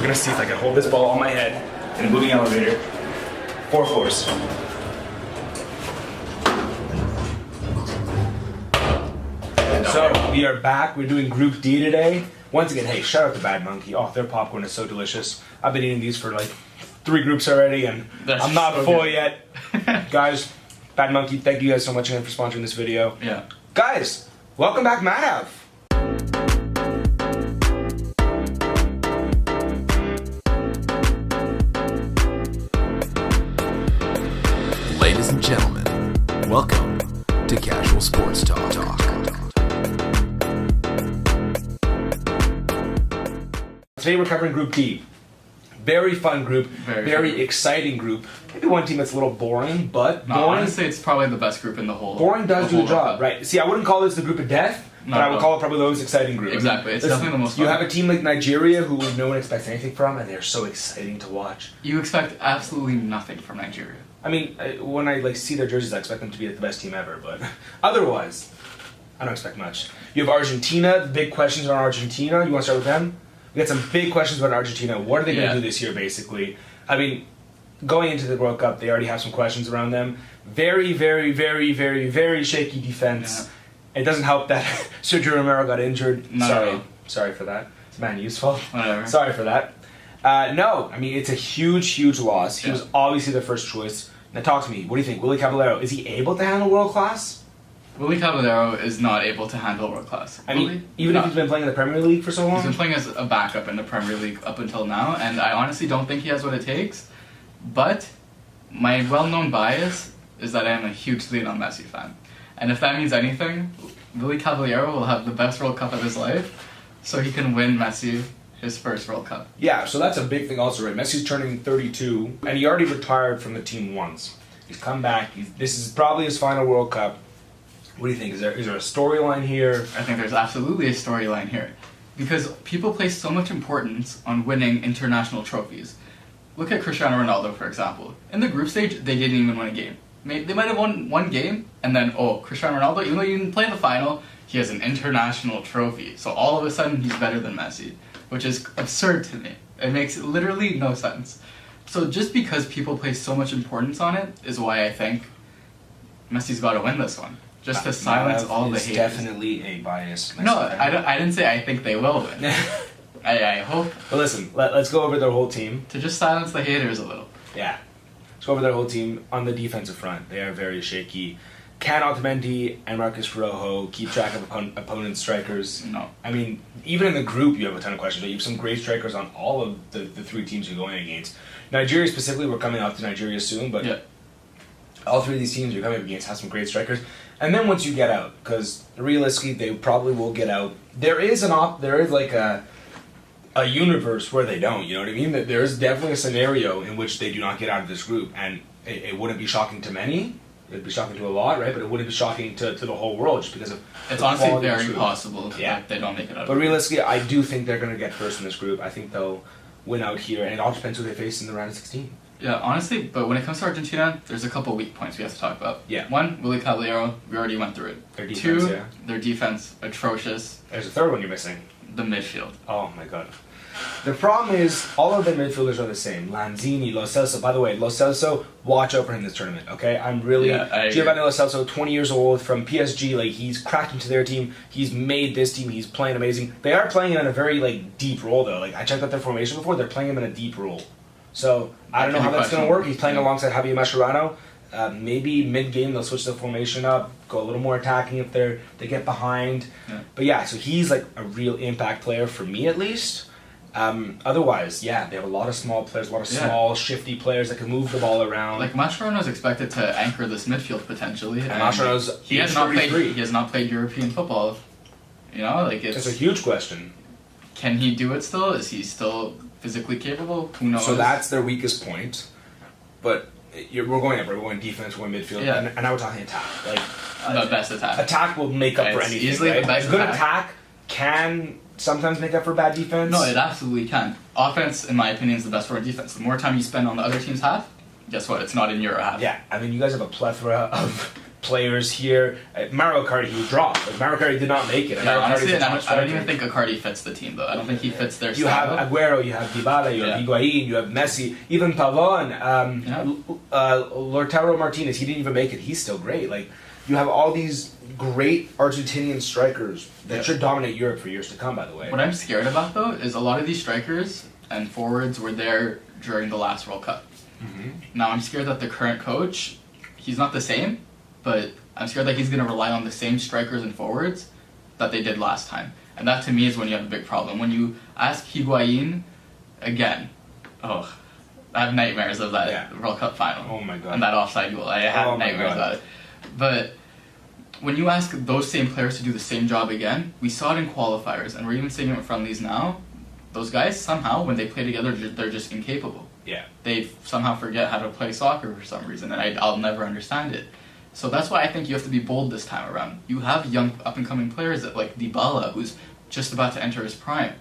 We're gonna see if I can hold this ball on my head in a moving elevator. 4 floors. So we are back. We're doing Group D today. Once again, hey, shout out to Bad Monkey. Oh, their popcorn is so delicious. I've been eating these for like 3 groups already, and I'm not so full yet. Guys, Bad Monkey, thank you guys so much again for sponsoring this video. Yeah. Guys, welcome back, Madav. Ladies and gentlemen, welcome to Casual Sports Talk. Today we're covering Group D. Very fun group, very exciting group. Maybe one team that's a little boring, but boring. Honestly, it's probably the best group in the whole. Boring does do the job, right? See, I wouldn't call this the group of death, but I would call it probably the most exciting group. Exactly, it's definitely the most fun. You have a team like Nigeria who no one expects anything from, and they're so exciting to watch. You expect absolutely nothing from Nigeria. I mean, when I see their jerseys, I expect them to be the best team ever, but otherwise, I don't expect much. You have Argentina, big questions on Argentina. You want to start with them? We got some big questions about Argentina. What are they going to do this year, basically? I mean, going into the World Cup, they already have some questions around them. Very, very, very, very, very shaky defense. Yeah. It doesn't help that Sergio Romero got injured. Sorry for that. It's Man U's fault. Whatever. Sorry for that. No, I mean, it's a huge, huge loss. He was obviously their first choice. Now talk to me. What do you think? Willy Caballero, is he able to handle world class? Willy Caballero is not able to handle world class. I mean, even if he's been playing in the Premier League for so long? He's been playing as a backup in the Premier League up until now, and I honestly don't think he has what it takes. But my well-known bias is that I am a huge Lionel Messi fan. And if that means anything, Willy Caballero will have the best World Cup of his life, so he can win Messi his first World Cup. Yeah, so that's a big thing also, right? Messi's turning 32, and he already retired from the team once. He's come back. This is probably his final World Cup. What do you think? Is there a storyline here? I think there's absolutely a storyline here. Because people place so much importance on winning international trophies. Look at Cristiano Ronaldo, for example. In the group stage, they didn't even win a game. They might have won one game, and then, Cristiano Ronaldo, even though he didn't play in the final, he has an international trophy. So all of a sudden, he's better than Messi, which is absurd to me. It makes literally no sense. So just because people place so much importance on it is why I think Messi's got to win this one. Just to silence all the haters. Definitely a bias. No, I didn't say I think they will win. I hope. But listen, let's go over their whole team. To just silence the haters a little. Yeah. Let's go over their whole team. On the defensive front, they are very shaky. Can Otamendi and Marcus Rojo keep track of opponent strikers? No. I mean, even in the group, you have a ton of questions. You have some great strikers on all of the 3 teams you're going against. Nigeria specifically, we're coming out to Nigeria soon, but all 3 of these teams you're coming up against have some great strikers. And then once you get out, because realistically they probably will get out, there is like a universe where they don't, you know what I mean? There is definitely a scenario in which they do not get out of this group, and it wouldn't be shocking to many. It'd be shocking to a lot, right? But it wouldn't be shocking to the whole world just because of it's honestly very possible that they don't make it out. But realistically, I do think they're going to get first in this group. I think they'll win out here, and it all depends who they face in the round of 16. Yeah, honestly, but when it comes to Argentina, there's a couple weak points we have to talk about. Yeah. 1, Willy Caballero, we already went through it. Their defense, 2, their defense, atrocious. There's a third one you're missing. The midfield. Oh my god. The problem is, all of the midfielders are the same. Lanzini, Lo Celso. By the way, Lo Celso, watch out for him this tournament, okay? Giovanni Lo Celso, 20 years old, from PSG, like, he's cracked into their team. He's made this team. He's playing amazing. They are playing in a very, like, deep role, though. Like, I checked out their formation before. They're playing him in a deep role. So, I don't know how that's going to work. He's playing alongside Javier Mascherano. Maybe mid-game they'll switch the formation up, go a little more attacking if they get behind. Yeah. But yeah, so he's like a real impact player for me at least. Otherwise, yeah, they have a lot of small players, a lot of small, shifty players that can move the ball around. Like Mascherano's expected to anchor this midfield potentially. And Mascherano's he has not played European football. You know, like it's a huge question. Can he do it still? Is he still physically capable? Who knows? So that's their weakest point. But we're going defense, we're going midfield, and now we're talking attack. Like the best attack. Attack will make up for anything. Easily right? the best good attack can sometimes make up for bad defense. No, it absolutely can. Offense, in my opinion, is the best for a defense. The more time you spend on the other team's half, guess what? It's not in your half. Yeah, I mean, you guys have a plethora of players here. Mario Kart, he would drop. But Mario Kart did not make it. Yeah, honestly, I don't even think Icardi fits the team, though. I don't think he fits their You style. have Aguero, you have Dybala, you have Higuain, you have Messi, even Pavon, Lautaro Martinez, he didn't even make it. He's still great. Like, you have all these great Argentinian strikers that should dominate Europe for years to come, by the way. What I'm scared about, though, is a lot of these strikers and forwards were there during the last World Cup. Mm-hmm. Now I'm scared that the current coach, he's not the same, but I'm scared that he's going to rely on the same strikers and forwards that they did last time. And that, to me, is when you have a big problem. When you ask Higuain, again, I have nightmares of that World Cup final. Oh my God. And that offside goal. I have nightmares about it. But when you ask those same players to do the same job again, we saw it in qualifiers, and we're even seeing it in friendlies now. Those guys, somehow, when they play together, they're just incapable. Yeah. They somehow forget how to play soccer for some reason, and I'll never understand it. So that's why I think you have to be bold this time around. You have young, up-and-coming players like Dybala, who's just about to enter his prime.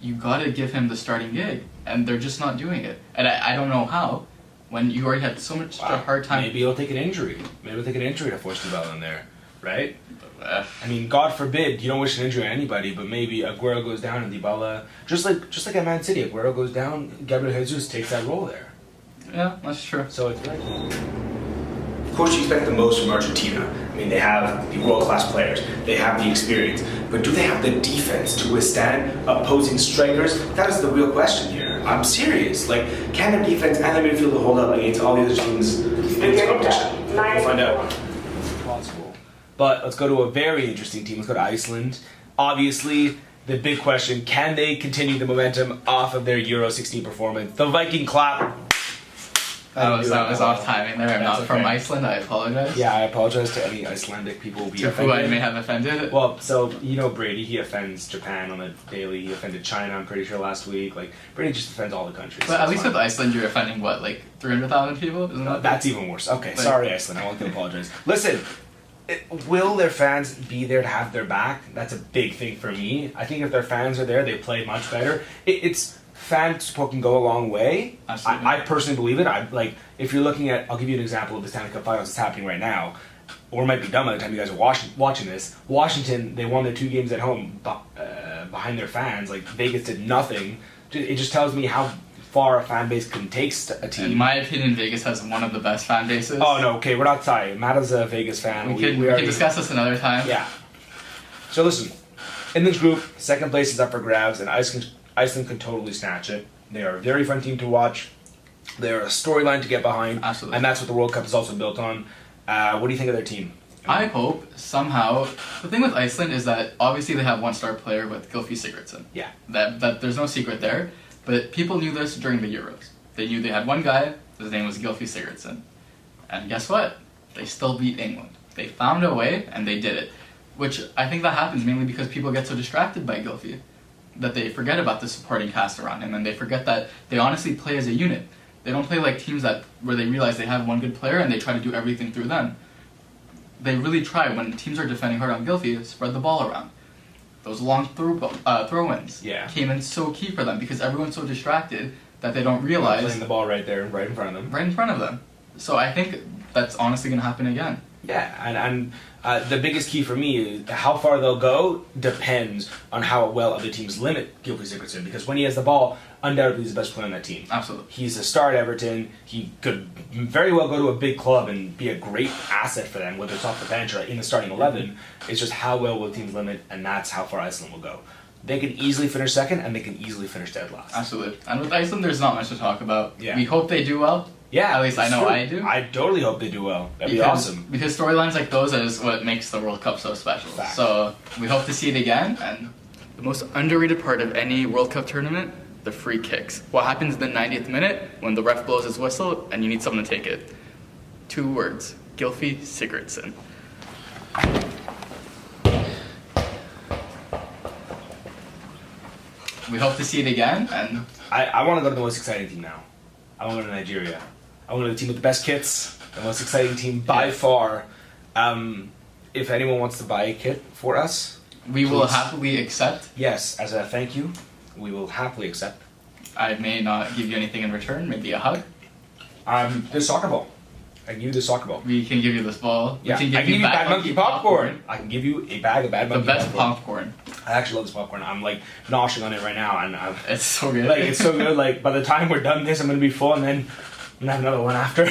You gotta give him the starting gig, and they're just not doing it. And I don't know how, when you already had so much such a hard time. Maybe he'll take an injury. Maybe he'll take an injury to force Dybala in there, right? I mean, God forbid, you don't wish an injury on anybody, but maybe Aguero goes down and Dybala, just like at Man City, Aguero goes down, Gabriel Jesus takes that role there. Yeah, that's true. So it's like, of course, you expect the most from Argentina. I mean, they have the world-class players, they have the experience, but do they have the defense to withstand opposing strikers? That is the real question here. I'm serious. Like, can their defense and their midfield hold up against all the other teams in this competition? We'll find out. But let's go to a very interesting team. Let's go to Iceland. Obviously, the big question, can they continue the momentum off of their Euro 16 performance? The Viking clap. That was off timing there. I'm not from Iceland. I apologize. Yeah, I apologize to any Icelandic people who I may have offended. Well, so, you know Brady, he offends Japan on a daily. He offended China, I'm pretty sure, last week. Like, Brady just offends all the countries. But at least with Iceland, you're offending, 300,000 people? Isn't that That's even worse. Okay, sorry, Iceland. I want to apologize. Listen, will their fans be there to have their back? That's a big thing for me. I think if their fans are there, they play much better. It's fan support can go a long way. Absolutely. I personally believe it. If you're looking at, I'll give you an example of the Stanley Cup Finals that's happening right now, or it might be done by the time you guys are watching this. Washington, they won their 2 games at home behind their fans. Like, Vegas did nothing. It just tells me how far a fan base can take a team. In my opinion, Vegas has one of the best fan bases. Oh, no, okay, we're not sorry. Matt is a Vegas fan. We can discuss this another time. Yeah. So listen, in this group, second place is up for grabs, and Iceland can totally snatch it. They are a very fun team to watch. They're a storyline to get behind. Absolutely. And that's what the World Cup is also built on. What do you think of their team? I hope somehow. The thing with Iceland is that obviously they have one-star player with Gylfi Sigurdsson. Yeah. That there's no secret there. But people knew this during the Euros. They knew they had one guy. His name was Gylfi Sigurdsson. And guess what? They still beat England. They found a way, and they did it. Which I think that happens mainly because people get so distracted by Gylfi that they forget about the supporting cast around him, and they forget that they honestly play as a unit. They don't play like teams where they realize they have one good player and they try to do everything through them. They really try, when teams are defending hard on Gylfi, to spread the ball around. Those long throw-ins came in so key for them because everyone's so distracted that they don't realize... Playing the ball right there, right in front of them. Right in front of them. So I think that's honestly going to happen again. Yeah, and the biggest key for me is how far they'll go depends on how well other teams limit Gylfi Sigurdsson, because when he has the ball, undoubtedly he's the best player on that team. Absolutely. He's a star at Everton. He could very well go to a big club and be a great asset for them, whether it's off the bench or in the starting 11. It's just how well will teams limit, and that's how far Iceland will go. They can easily finish second, and they can easily finish dead last. Absolutely. And with Iceland, there's not much to talk about. Yeah. We hope they do well. Yeah, at least I know true. I do. I totally hope they do well. That'd be awesome. Because storylines like those is what makes the World Cup so special. Fact. So we hope to see it again. And the most underrated part of any World Cup tournament, the free kicks. What happens in the 90th minute when the ref blows his whistle and you need someone to take it? 2 words: Gylfi Sigurdsson. We hope to see it again. And I want to go to the most exciting team now. I want to go to Nigeria. I want to go to the team with the best kits, the most exciting team by far. If anyone wants to buy a kit for us, we will happily accept. Yes, as a thank you, we will happily accept. I may not give you anything in return, maybe a hug. This soccer ball. I can give you the soccer ball. We can give you this ball. Yeah, We can I can give you Bad Monkey popcorn. I can give you a bag of Bad Monkey popcorn. The best popcorn. I actually love this popcorn. I'm like noshing on it right now, and it's so good. Like it's so good. Like by the time we're done this, I'm gonna be full, and then I'm gonna have another one after.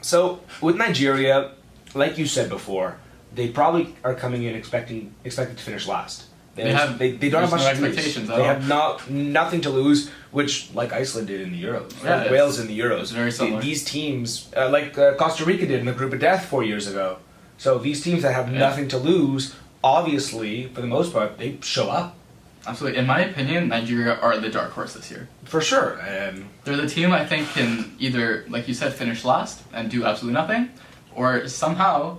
So with Nigeria, like you said before, they probably are coming in expected to finish last. They don't have much expectations. They have nothing to lose, which like Iceland did in the Euros, like Wales in the Euros. Very similar. These teams, like Costa Rica did in the group of death 4 years ago. So these teams that have nothing to lose, obviously, for the most part, they show up. Absolutely. In my opinion, Nigeria are the dark horse this year. For sure. They're the team I think can either, like you said, finish last and do absolutely nothing, or somehow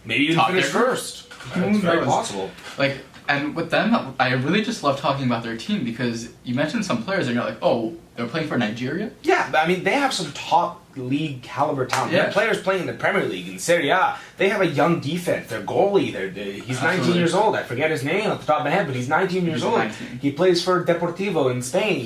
maybe even finish first. It's very possible. Like. And with them, I really just love talking about their team because you mentioned some players and you're like, oh, they're playing for Nigeria? Yeah, I mean, they have some top league caliber talent. Yeah. They have players playing in the Premier League, in Serie A. They have a young defense. Their goalie, he's 19 years old. I forget his name off the top of my head, but he's 19 years old. 19. He plays for Deportivo in Spain.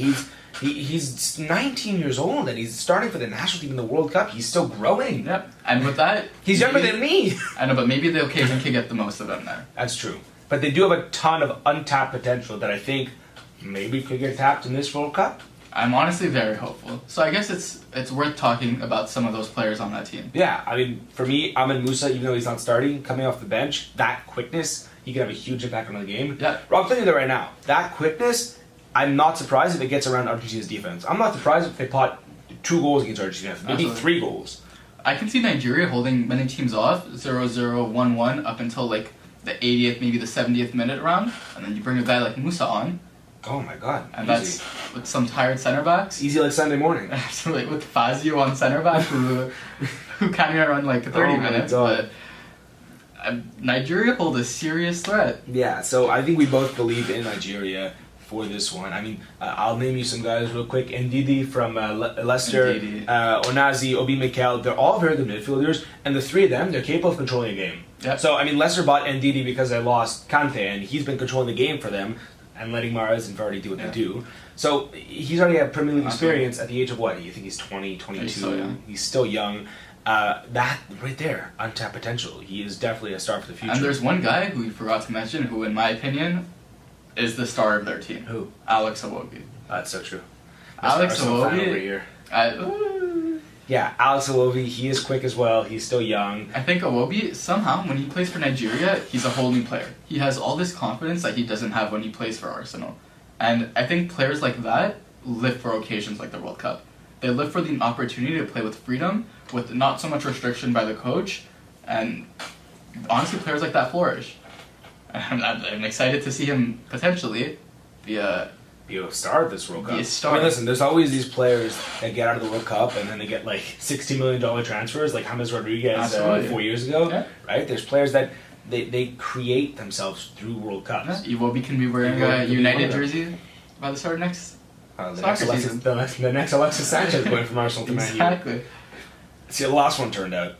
He's 19 years old and he's starting for the national team in the World Cup. He's still growing. Yep. And with that... he's younger than me. I know, but maybe the occasion can get the most of him there. That's true. But they do have a ton of untapped potential that I think maybe could get tapped in this World Cup. I'm honestly very hopeful. So I guess it's worth talking about some of those players on that team. Yeah, I mean, for me, Ahmed Musa, even though he's not starting, coming off the bench, that quickness, he can have a huge impact on the game. Yeah. I'm telling you that right now. That quickness, I'm not surprised if it gets around Argentina's defense. I'm not surprised if they pot 2 goals against Argentina, maybe 3 goals. I can see Nigeria holding many teams off, 0-0, 1-1, up until like the 80th, maybe the 70th minute around, and then you bring a guy like Musa on. Oh my god. And easy. That's with some tired center backs. Easy like Sunday morning. Absolutely, with Fazio on center back who can't even run like 30 minutes. But Nigeria hold a serious threat. Yeah, so I think we both believe in Nigeria for this one. I mean, I'll name you some guys real quick. Ndidi from Leicester, Onazi, Obi Mikel, they're all very good midfielders, and the 3 of them, they're capable of controlling a game. Yep. So, I mean, Leicester bought Ndidi because they lost Kante, and he's been controlling the game for them and letting Mahrez and Vardy do what they do. So, he's already had Premier League experience at the age of what? You think he's 20, 22? He's still young. That right there, untapped potential. He is definitely a star for the future. And there's one guy who we forgot to mention who, in my opinion, is the star of their team. Who? Alex Iwobi. That's so true. Alex Iwobi. Over here. Yeah, Alex Iwobi, he is quick as well. He's still young. I think Iwobi, somehow, when he plays for Nigeria, he's a whole new player. He has all this confidence that he doesn't have when he plays for Arsenal. And I think players like that live for occasions like the World Cup. They live for the opportunity to play with freedom, with not so much restriction by the coach, and honestly, players like that flourish. I'm excited to see him potentially be a star at this World Cup. Be a star. I mean, listen, there's always these players that get out of the World Cup and then they get like $60 million transfers, like James Rodriguez 4 years ago. Yeah. Right? There's players that they create themselves through World Cups. Yeah. Iwobi can be wearing a United jersey by the start of next soccer season. The next Alexis Sanchez going from Arsenal to Man U. Exactly. See how the last one turned out.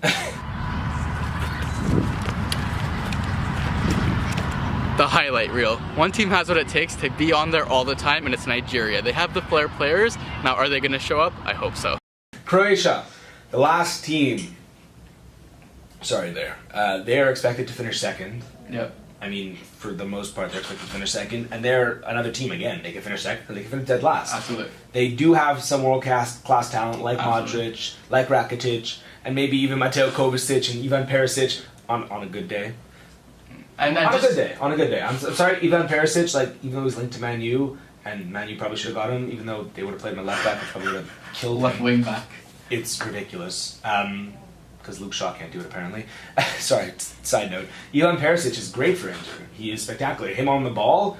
The highlight reel. One team has what it takes to be on there all the time, and it's Nigeria. They have the flair players. Now, are they going to show up? I hope so. Croatia, the last team. Sorry there. They are expected to finish second. Yep. I mean, for the most part, they're expected to finish second. And they're another team, again. They can finish second, or they can finish dead last. Absolutely. They do have some world-class talent, like Modric, like Rakitic, and maybe even Mateo Kovacic and Ivan Perisic on a good day. On a good day. I'm sorry, Ivan Perisic, like, even though he's linked to Man U, and Man U probably should have got him, even though they would have played him at left back, which probably would have killed him. Left wing back. It's ridiculous. Because Luke Shaw can't do it, apparently. Sorry, side note. Ivan Perisic is great for Inter. He is spectacular. Him on the ball,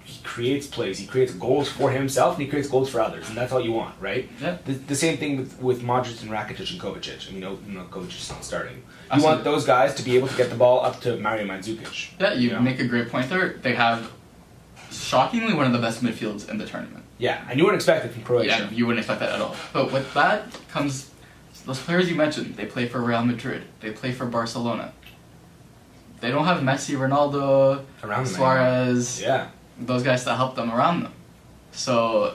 he creates plays. He creates goals for himself, and he creates goals for others. And that's all you want, right? Yeah. The same thing with Modric and Rakitic and Kovacic. I mean, Kovacic is not starting. You want those guys to be able to get the ball up to Mario Mandzukic. Yeah, you make a great point there. They have, shockingly, one of the best midfields in the tournament. Yeah, and you wouldn't expect it from Croatia. Yeah, you wouldn't expect that at all. But with that comes those players you mentioned. They play for Real Madrid. They play for Barcelona. They don't have Messi, Ronaldo, Suarez. Yeah. Those guys that help them around them. So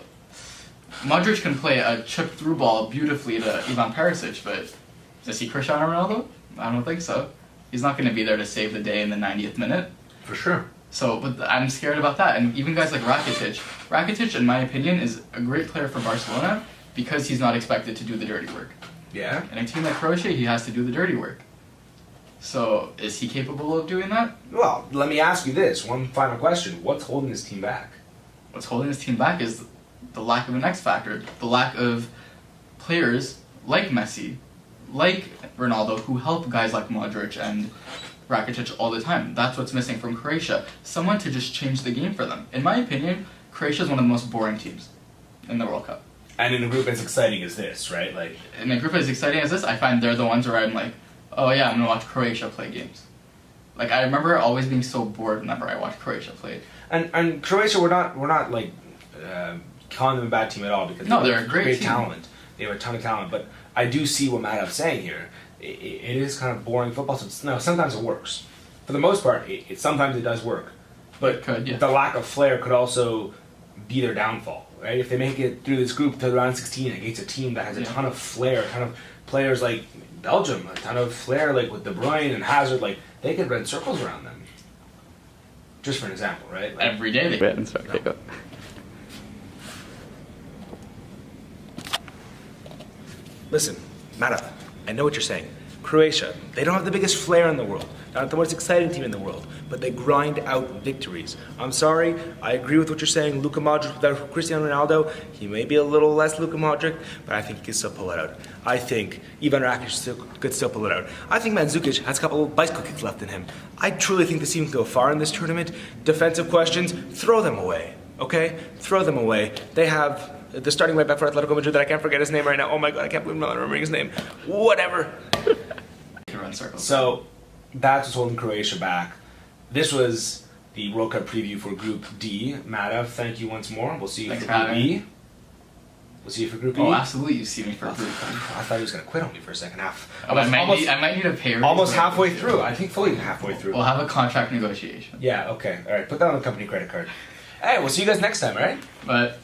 Modric can play a chip through ball beautifully to Ivan Perisic, but does he Cristiano Ronaldo? I don't think so. He's not going to be there to save the day in the 90th minute. For sure. So, but I'm scared about that. And even guys like Rakitic. Rakitic, in my opinion, is a great player for Barcelona because he's not expected to do the dirty work. Yeah. In a team like Croatia, he has to do the dirty work. So, is he capable of doing that? Well, let me ask you this. One final question. What's holding this team back? What's holding this team back is the lack of an X factor. The lack of players like Messi, like Ronaldo, who help guys like Modric and Rakitic all the time. That's what's missing from Croatia. Someone to just change the game for them. In my opinion, Croatia is one of the most boring teams in the World Cup. And in a group as exciting as this, right? Like, in a group as exciting as this, I find they're the ones where I'm like, oh yeah, I'm gonna watch Croatia play games. Like, I remember always being so bored whenever I watched Croatia play. And Croatia, we're not like calling them a bad team at all, because they're a great team. Talent. They have a ton of talent, but I do see what Madhav's saying here. It is kind of boring football. So sometimes it works. For the most part, sometimes it does work. But the lack of flair could also be their downfall, right? If they make it through this group to round 16 against a team that has a ton of flair, a ton of players like Belgium, a ton of flair like with De Bruyne and Hazard, like they could run circles around them. Just for an example, right? Like, every day they run circles. Listen, Madhav, I know what you're saying. Croatia, they don't have the biggest flair in the world, not the most exciting team in the world, but they grind out victories. I'm sorry, I agree with what you're saying. Luka Modric without Cristiano Ronaldo, he may be a little less Luka Modric, but I think he can still pull it out. I think Ivan Rakitic could still pull it out. I think Mandzukic has a couple of bicycle kicks left in him. I truly think the team can go far in this tournament. Defensive questions, throw them away, okay? Throw them away. They have the starting right back for Atletico Madrid that I can't forget his name right now. Oh my god, I can't believe I'm not remembering his name. Whatever. So that's what's holding Croatia back. This was the World Cup preview for Group D. Madhav, thank you once more. We'll see you for Group E. We'll see you for Group E. Oh, absolutely, you see me for Group E. I thought he was going to quit on me for a second half. I might need a pay raise. Almost halfway through. I think fully halfway through. We'll have a contract negotiation. Yeah, okay. All right, put that on the company credit card. All right, we'll see you guys next time, all right? But